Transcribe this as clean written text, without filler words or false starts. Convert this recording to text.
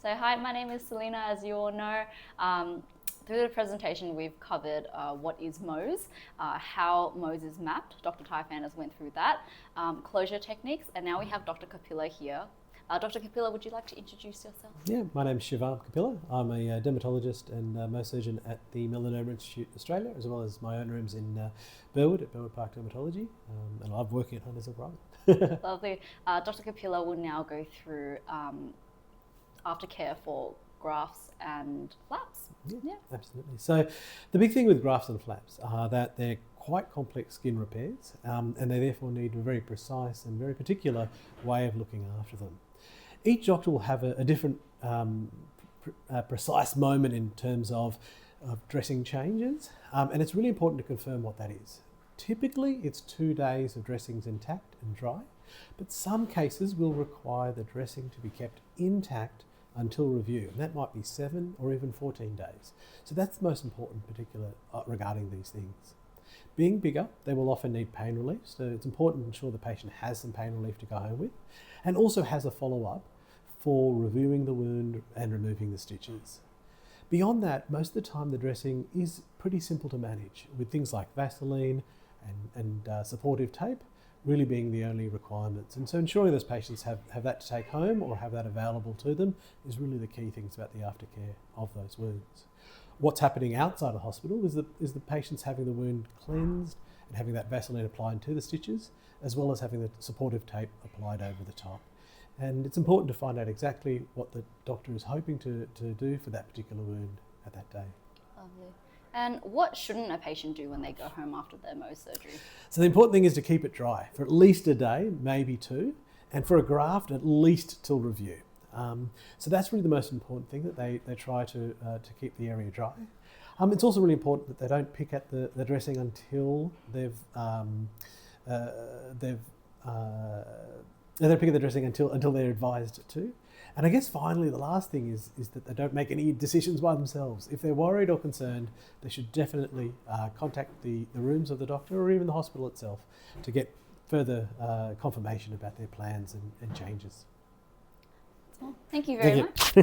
So hi, my name is Selena. As you all know, through the presentation we've covered what is MOSE, how MOSE is mapped. Dr. Tyfan has went through that, closure techniques, and now we have Dr. Kapila here. Dr. Kapila, would you like to introduce yourself? Yeah, my name's Shivam Kapila. I'm a dermatologist and Mohs surgeon at the Melanoma Institute Australia, as well as my own rooms in Burwood at Burwood Park Dermatology, and I love working at home as well. Lovely. Dr. Kapila will now go through aftercare for grafts and flaps. Yeah, absolutely. So the big thing with grafts and flaps are that they're quite complex skin repairs, and they therefore need a very precise and very particular way of looking after them. Each doctor will have a different precise moment in terms of dressing changes, and it's really important to confirm what that is. Typically, it's 2 days of dressings intact and dry, but some cases will require the dressing to be kept intact until review, and that might be 7 or even 14 days. So that's the most important particular regarding these things. Being bigger, they will often need pain relief, so it's important to ensure the patient has some pain relief to go home with, and also has a follow-up for reviewing the wound and removing the stitches. Beyond that, most of the time the dressing is pretty simple to manage, with things like Vaseline and supportive tape really being the only requirements. And so ensuring those patients have that to take home or have that available to them is really the key things about the aftercare of those wounds. What's happening outside the hospital is the patients having the wound cleansed and having that Vaseline applied to the stitches, as well as having the supportive tape applied over the top. And it's important to find out exactly what the doctor is hoping to do for that particular wound at that day. Lovely. And what shouldn't a patient do when they go home after their Mohs surgery? So the important thing is to keep it dry for at least a day, maybe 2, and for a graft at least till review. So that's really the most important thing, that they try to keep the area dry. It's also really important that they don't pick at the dressing until they don't pick at the dressing until they're advised to. And I guess finally the last thing is that they don't make any decisions by themselves. If they're worried or concerned, they should definitely contact the rooms of the doctor or even the hospital itself to get further confirmation about their plans and changes. Thank you very much.